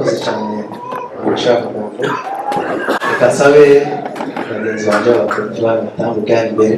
murakoze cyane gushaka abantu kasabe bagenzi banje abakunzi batambuka imbere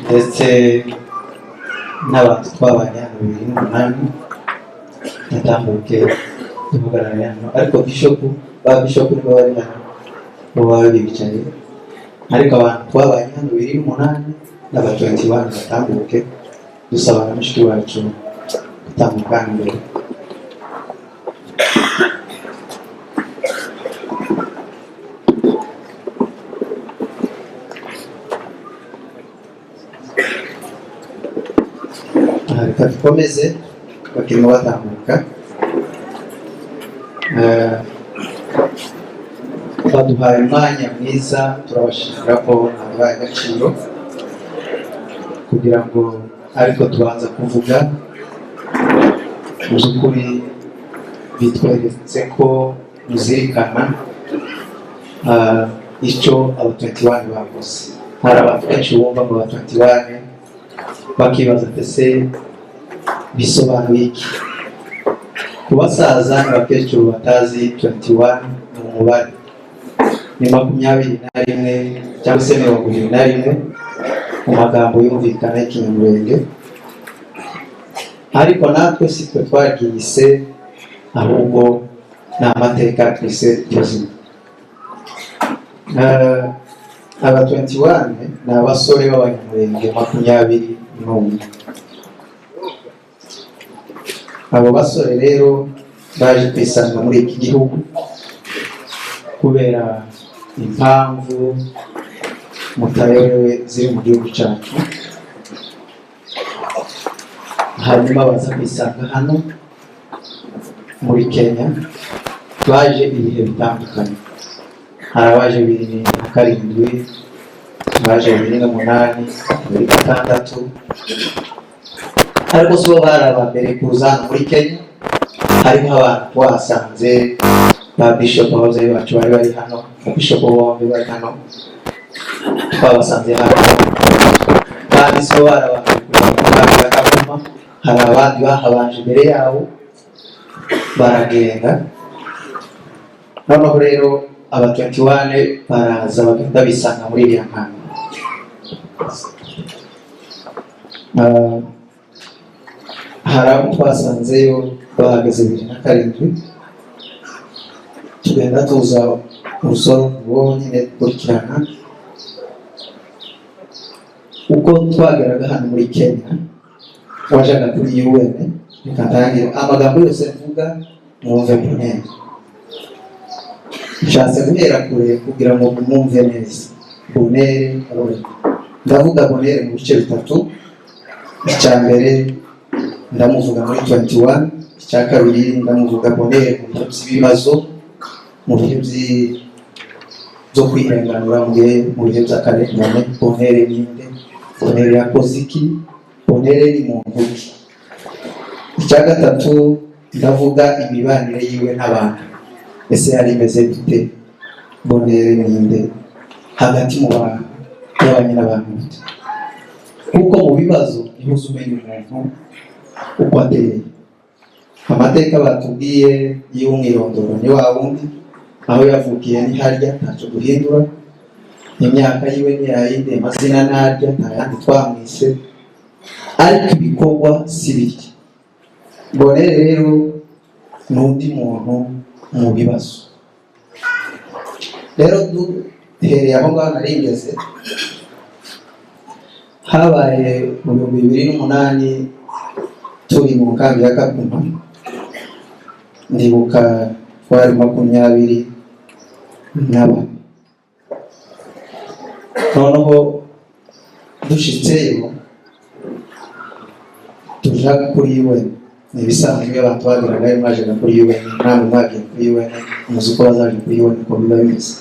ndetse n'abantu twabanye hano 2008 natambuke tuvuganira hano ariko bishop nibo bari hano bo bari bicaye ariko abantu twabanye hano 2008 n'aba 21 batambuke dusaba n'umushiki wacu gutambuka imbere. Reka dukomeze bakirimo batambuka baduhaye umwanya mwiza turabashimira ko nabaye agaciro kugira ngo ariko tubanza kuvuga mu by'ukuri bitweretse ko muzirikana icyo aba 21 bakoze. Hari abantu benshi bumva ngo aba 21 bakibaza ese bisobanuye iki. Ku basaza n'abakecuru batazi 21 ni umubare, ni 21 cyangwa se 21 mu magambo yumvikana y'ikinyamurenge, ariko natwe si twe twagise ahubwo ni amateka twise y'ubuzima. Aba 21 ni abasore b'abanyamurenge 21. Abo basore rero baje kwisanga muri iki gihugu kubera impamvu mutayobewe ziri mu gihugu cyacu, hanyuma baza kwisanga hano muri Kenya. Baje ibihe bitandukanye, hari abaje 2007, baje 2008, 2006, ariko so baraba mbere kuza muri Kenya. Harimo abantu twasanze ba bishop bahoze bacu bari hano, bishop bombi bari hano twabasanze hano, kandi so baraba bakaguma. Hari abandi bahabanje imbere yabo baragenda, noneho rero aba 21 baraza bagenda bisanga muri iriya nkambi. Hari abo twasanzeyo bahagaze 2007, tugenda tuza urusoro rwo nyine dukurikirana uko twageraga hano muri Kenya. Wajaga kuri UN bikatangira amagambo yose mvuga mwumve neza, nshatse guhera kure kugira ngo mwumve neza. Bonere ndavuga bonere mu bice bitatu. Icya mbere ndamuvuga muri 21, icya kabiri ndamuvuga bonere mu bihe by'ibibazo, mu bihe byo kwirenganura, mu bihe by'akarengane. Bonere ninde? Bonere yakoze iki? Bonere ni muntu ki? Icya gatatu ndavuga imibanire yiwe n'abantu, ese yari imeze bite? Bonere ninde hagati mu bantu y'abanye n'abantu? Kuko mu bibazo niho umenya umuntu uko ateye. Amateka batubwiye y'umwirondoro ni wa wundi, aho yavukiye ni harya, ntacyo guhindura. Imyaka yiwe ni yayindi, amazina narya, nta yandi twamwise, ariko ibikorwa si birya. Bonere rero n'undi muntu mu bibazo. Rero duhereye aho ngaho naringeze, habaye mu 2008 turi mu nkambi ya Kakuma. Ndibuka twari 24. Noneho dushitseyo tuja kuri UN. Ni ibisanzwe abantu bageraga maje kuri UN, namwe mwagiye kuri UN, muzi ko bazaje kuri UN ko biba bimeze.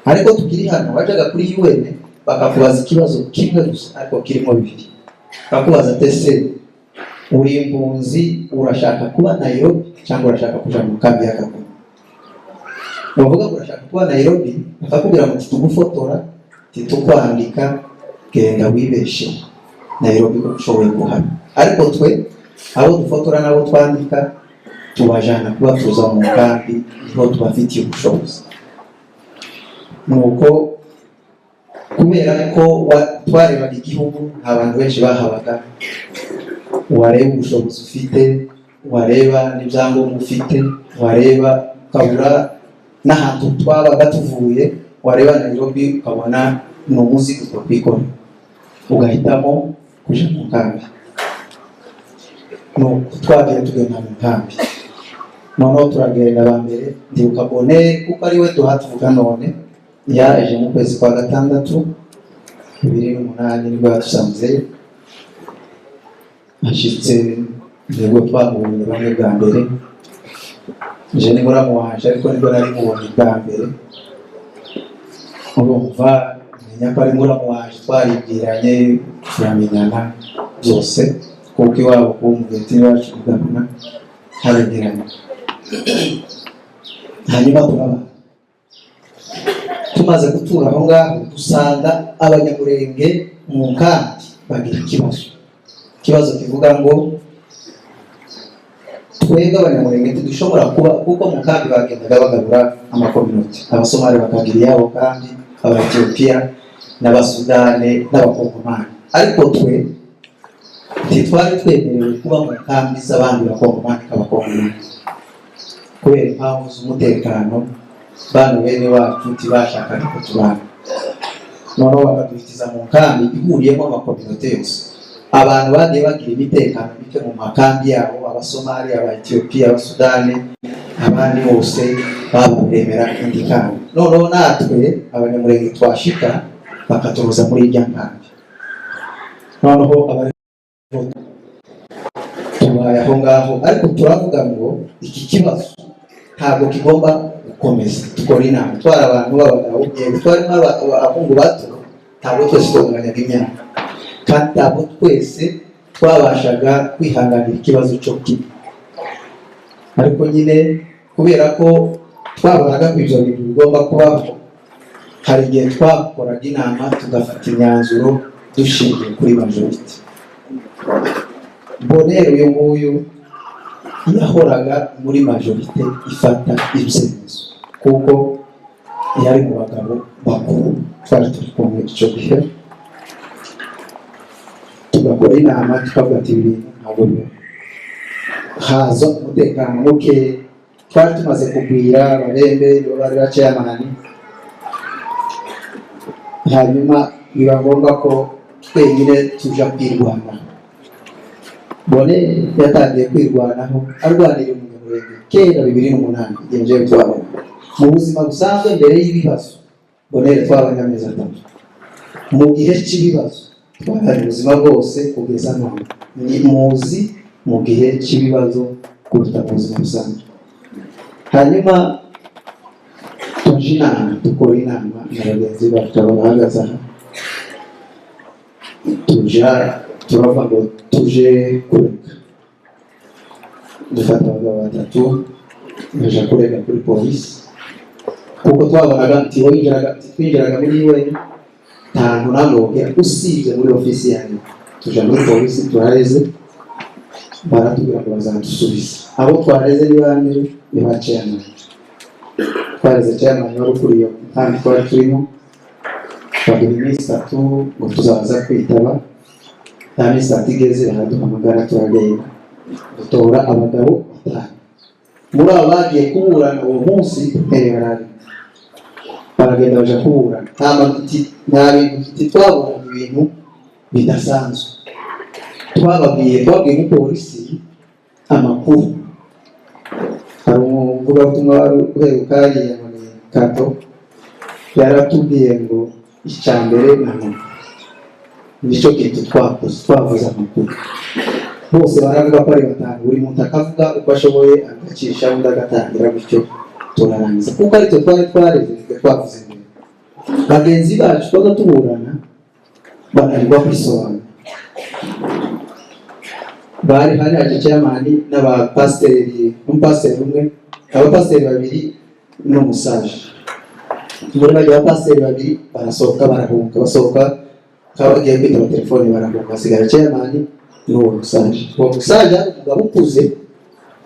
Ariko tukiri hano bajaga kuri UN bakakubaza ikibazo kimwe gusa, ariko kirimo bibiri. Bakakubaza tese uri impunzi, urashaka kuba Nairobi cyangwa urashaka kuja mu kambi ya Kakuma? Bavuga ko urashaka kuba Nairobi, bakakubwira ngo tugufotora, tukwandika, genda wibeshe Nairobi ko ushoboye kuhaba. Ariko twe abo dufotora nabo twandika tubajana kubatuza mu nkambi niho tubafitiye ubushobozi. Nuko kubera ko twarebaga igihugu nta bantu benshi bahabaga, wareba ubushobozi ufite, wareba n'ibyangombwa ufite, wareba ukabura n'ahantu twabaga tuvuye, wareba Nairobi ukabona ni umuzigo twakwikora, ugahitamo kuja mu nkambi. Nuko twagiye tugenda mu nkambi, noneho turagenda ba mbere ndibuka Bonere kuko ari we tuhatuvuga none, yaje mu kwezi kwa gatandatu 2008 nibwo yadusanze. Ashitse nibwo twahuriye bamwe bwa mbere, je ni muramu wanje ariko nibwo nari mubonye bwa mbere. Urumva menya ko ari muramu wanje, twaribwiranye turamenyana byose kuko iwabo kumuveti wacu kugabana harageranye. Hanyuma tumaze gutura aho ngaho dusanga abanyamurenge mu nkambi bagira ikibazo kivuga ngo twebwe abanyamurenge dushobora kuba, kuko mu nkambi bagendaga bagabura amakominoti, abasomali bakagira iyabo kandi Aba-Ethiopia n'Abasudane n'Abakongomani, ariko twe ntitwari twemerewe kuba mu nkambi z'abandi Bakongomani k'Abakongomani kubera impamvu z'umutekano. Bano bene wacu ntibashakaga ko tubana, noneho bakaduhitiza mu nkambi ihuriyemo amakominote yose. Abantu bagiye bagira imitekano mike mu makambi yabo, Abasomali, Aba-Ethiopia, Abasudane, abandi bose babaremera indi kambi. Noneho natwe abanyamurenge twashika bakaturuza muri irya nkambi, noneho tubaye aho ngaho. Ariko turavuga ngo iki kibazo ntabwo kigomba gukomeza, tukora inama. Twari abantu b'abagabo, yego twarimo abahungu bato, ntabwo twese twanganyaga imyaka, kandi ntabwo twese twabashaga kwihanganira ikibazo cyo kibi. Ariko nyine kubera ko twabonaga ko ibyo bintu bigomba kubaho, hari igihe twakoraga inama tugafata imyanzuro dushingiye kuri majority. Bonere uyu nguyu yahoraga muri majorite ifata ibyemezo kuko yari mu bagabo bakuru twari turi kumwe icyo gihe. Tugakora inama tukavuga ati ibintu ntabwo bibaho, haza umutekano muke. Twari tumaze kugwira, Ababembe nibo bari ba chairman. Hanyuma biba ngombwa ko twenyine tuja kwirwanaho. Bonere yatangiye kwirwanaho arwanira umunyamurenge kera 2008 igihe nje twabona. Mu buzima busanzwe mbere y'ibibazo Bonere twabanye amezi 3, mu gihe cy'ibibazo twabanye ubuzima bwose kugeza none. Ni muzi mu gihe cy'ibibazo kuruta mu buzima busanzwe. Hanyuma dukora inama na bagenzi bacu bahagaze aha, turavuga ngo tuje kureka. Dufata abagabo 3 baje kureka kuri polisi kuko twabonaga twinjiraga muri we ntantu nanone usibye muri ofisi yanyu. Tuje muri polisi turareze, baratubwira ngo bazadusubiza. Abo twareze ni bande? Ni ba chairman. Twareze chairman wari ukuriye kandi twari turimo, baduha iminsi 3 ngo tuzaza kwitaba. Ya minsi 3 igeze baraduhamagara, turagenda dutora abagabo 5. Muri abo bagiye kuburana uwo munsi baragenda baje kuburana. Nta bintu twabona ibintu bidasanzwe. Twabwiye umupolisi amakuru. Hari umuvugabutumwa wari uheruka hariya muri Kato, yaratubwiye ngo icyambere nicyo kintu twavuze amakuru. Bose baravuga ko ari 5, buri muntu akavuga uko ashoboye, agacisha undi agatangira, bityo turarangiza kuko aricyo twari twavuze mbere. Bagenzi bacu twaza tuburana bananirwa kwisobanura. Bari hari aje chairman n'abapasiteri, umupasiteri umwe, abapasiteri 2 n'umusaje. Muri bajya abapasiteri 2 barasohoka barahunga, basohoka kabagiye kwitaba telefone barahunga, basigara chairman n'uwo musaje. Uwo musaje umugabo ukuze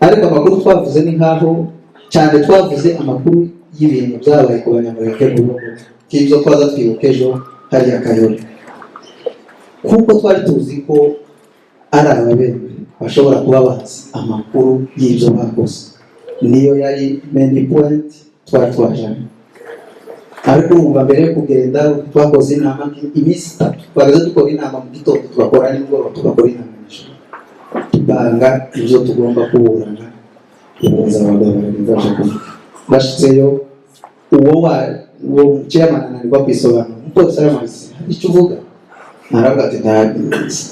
ariko amakuru twavuze ni nkaho cyane twavuze amakuru y'ibintu byabaye ku banyamurenge mu Burundi k'ibyo twaza twibuka ejo hariya Kayole, kuko twari tuzi ko ari ababembe bashobora kuba bazi amakuru y'ibyo bakoze, niyo yari main point twari twajana. Ariko umva mbere yo kugenda twakoze inama iminsi 3, twagaze dukora inama mu gitondo, tugakora nimugoroba, tugakora inama nijoro, tuganga ibyo tugomba kuburana ibanza abagabo barabivaje kuvuga. Bashitseyo uwo chairman ananirwa kwisobanura, umupolisi aramaze icyo uvuga, aravuga ati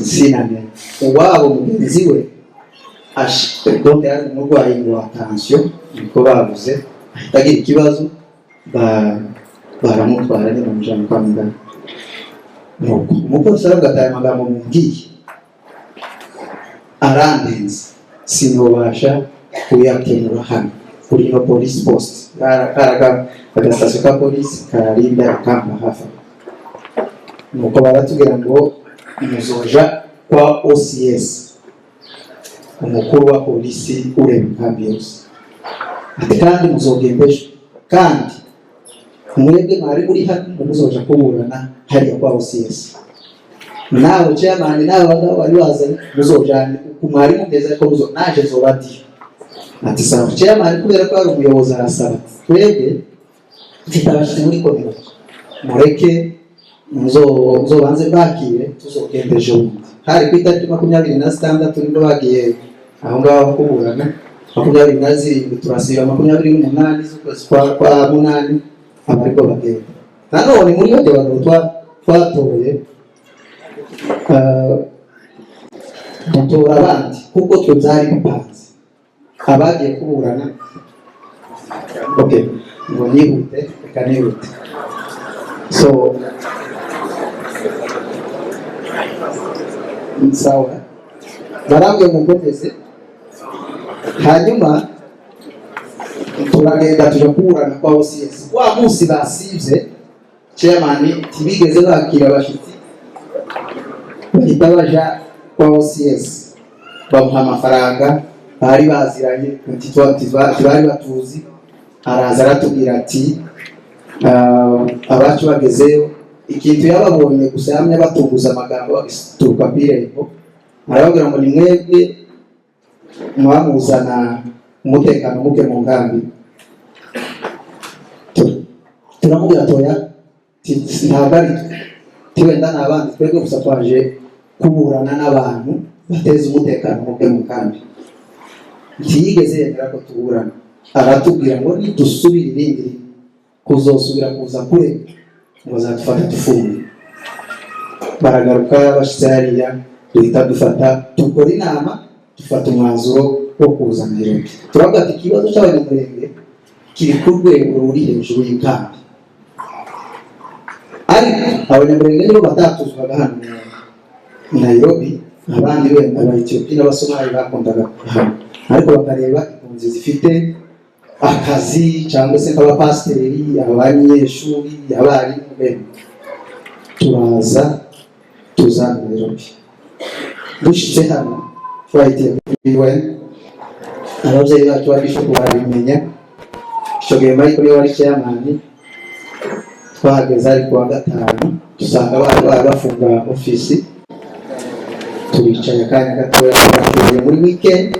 sinane uwabo mugenzi we donc yari umurwayi wa tension, niko bavuze ahitagira ikibazo baramutwara nyine mujana kwa muganga. Nuko umupolisi aravuga ati aya magambo mumbwiye arandenze, sinobasha kuyakemura hano kuri no police post, agastasyo ka polisi kararinda akamba hafi. Nuko baratubwira ngo muzoja kwa OCS, umukuru wa polisi ureba inkambi yose, ati kandi muzogendesha, kandi mwebwe mwari muri hano muzoja kuburana hariya kwa OCS. Nawe chairman nawe bagabo bari bazanye muzojane kumwari mugeza ko naje zobati. Ati sawa chairman kubera ko ari umuyobozi arasaba twebwe tutabashije muri komite, mureke muzobanze bakire tuzogendeje ubundi. Hari ku itariki 26 nibwo bagiye aho ngaho kuburana, 27 turasiba 28 z'ukwezi kwa munani abariko bagenda. Nanone muri bajya bagabo twatoye dutora abandi kuko twe byari bipanze abagiye kuburana. Okay, ngo nihute reka nihute. So sawa, barambye mukomeze, hanyuma turagenda tuja kuburana kwa OCS. Wa munsi basivye chairman tibigeze bakira abashitsi, bahita baja kwa OCS bamuha amafaranga bari baziranye bari batuzi. Araza aratubwira ati abacu bagezeyo, ikintu yababonye gusa yamye batunguza amagambo bagituruka kw'irembo, arababwira ngo ni mwebwe mwamuzana umutekano muke mu nkambi. Turamubwira toya ntabwo ari wenda n'abandi, twebwe gusa twaje kuburana n'abantu bateza umutekano muke mu nkambi. Ntiyigeze yemera ko tuburana, aratubwira ngo nidusubira ibindi kuzosubira kuza kure ngo zatufata tufunge. Baragaruka bashitse hariya, duhita dufata tukora inama, dufata umwanzuro wo kuza Nairobi. Turavuga ati ikibazo cy'abanyamurenge kiri ku rwego ruri hejuru y'inkambi, ariko abanyamurenge nibo batatuzwaga hano Nairobi, abandi wenda Abaethiopia n'Abasomali bakundaga hano, ariko bakareba impunzi zifite akazi cyangwa se nk'abapasiteri, abanyeshuri, abarimu bene. Turaza tuza Nairobi. Dushitse hano twahitiye kuri ababyeyi bacu babishoboye barabimenya. Icyo gihe Michael niwe wari chairman, twahageze ari kuwa gatanu dusanga bari bafunga ofisi, turicaye akanya gatoya twagiye muri weekend.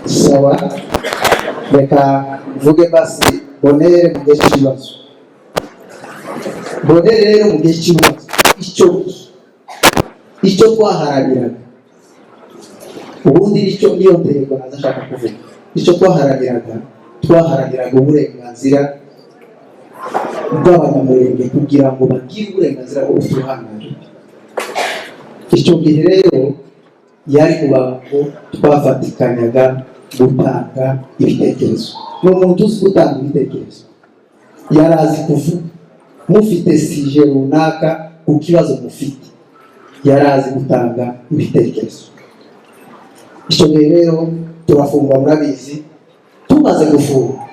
Sawa, reka mvuge basi Bonere mu gihe cy'ibibazo. Bonere rero mu gihe cy'ibibazo icyo twaharaniraga ubundi niyo ntego nazashaka kuvuga. Icyo twaharaniraga uburenganzira bw'abanyamurenge kugira ngo bagire uburenganzira bwo gutuhanira. Icyo gihe rero yari mu bantu twafatikanyaga gutanga ibitekerezo. N'umuntu uzi gutanga ibitekerezo, yari azi kuvuga. Mufite sije runaka ku kibazo mufite, yari azi gutanga ibitekerezo. Icyo gihe rero turafungwa, murabizi. Tumaze gufunga,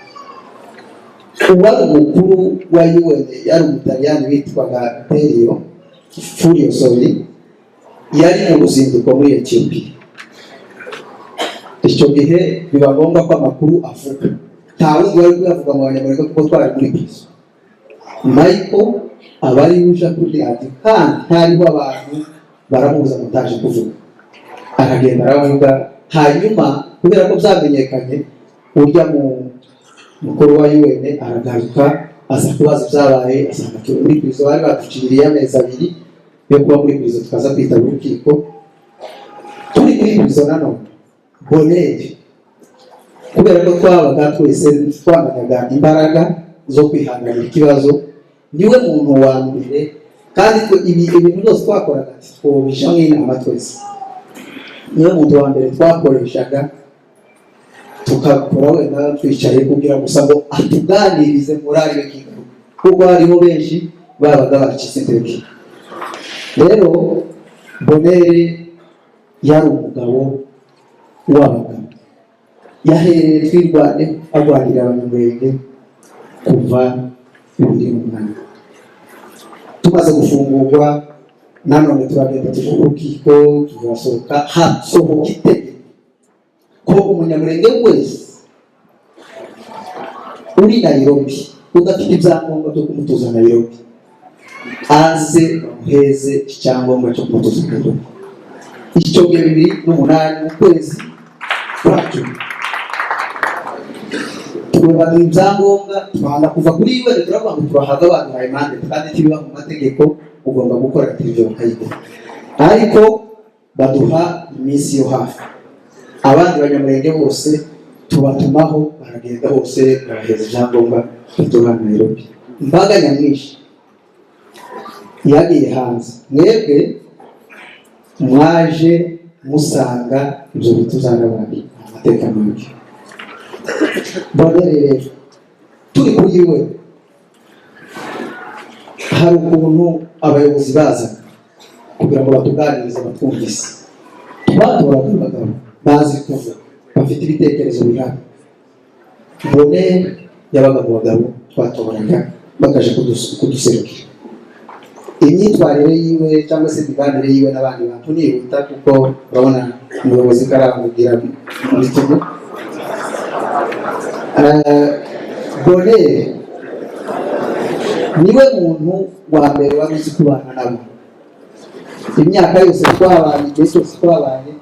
uwari umukuru wa UN yari umutaliyani witwaga Furio Soldi, yari mu ruzinduko muri Ethiopia. Icyo gihe biba ngombwa ko amakuru avuga, nta wundi wari kuyavuga mu banyamurenge kuko twari muri prison. Michael abari uje kuri ati kandi hariho abantu baramubuza mutaje kuvuga, aragenda aravuga. Hanyuma kubera ko byamenyekanye, urya mu mukuru wa UN aragaruka aza kubaza ibyabaye, asanga turi muri prison. Bari baduciriye amezi 2 yo kuba muri prison, tukaza kwitaba urukiko. Turi muri prison nanone Bonere, kubera ko twabaga twese twamanyaga imbaraga zo kwihanganira ikibazo, niwe muntu wa mbere. Kandi ibintu byose twakoraga twobisha nk'inama twese, niwe muntu wa mbere twakoreshaga, tukakora wenda twicaye kugira gusa ngo atuganirize morali w'igihugu, kuko hariho benshi babaga bacitse intege. Rero Bonere yari umugabo w'abagabo, yahereye twirwane arwanira abanyamurenge kuva 2008. Tumaze gufungurwa nanone turagenda tuvuga urukiko, turasohoka hasohoka itegeko ko umunyamurenge wese uri Nairobi udafite ibyangombwa byo kumutuza Nairobi aze muheze icyangombwa cyo kumutuza Nairobi. Icyo gihe 2008 mu kwezi kwacu tugomba ibyangombwa, twanda kuva kuri iwe turavuga ngo turahaga abantu bayimande, kandi tibiba mu mategeko ugomba gukora ibyo bakayikora. Ariko baduha iminsi yo hafi, abandi banyamurenge bose tubatumaho, baragenda bose baraheza ibyangombwa bituha Nairobi. Imbaga nyamwinshi yagiye hanze, mwebwe mwaje musanga ibyo bituzana abandi amateka mabi. Bonere rero turi kuri we, hari ukuntu abayobozi bazaga kugira ngo batuganirize batwumvise. Twatoraga abagabo bazi kuvuga, bafite ibitekerezo bihari. Bonere yabaga mu bagabo twatoraga bakaje kuduserukira. Imyitwarire yiwe cyangwa se imibanire yiwe n'abandi bantu nihuta, kuko urabona umuyobozi karamubwira muri tugu. Bonere niwe muntu wa mbere wari uzi kubana nabo. Imyaka yose twabanye, igihe cyose twabanye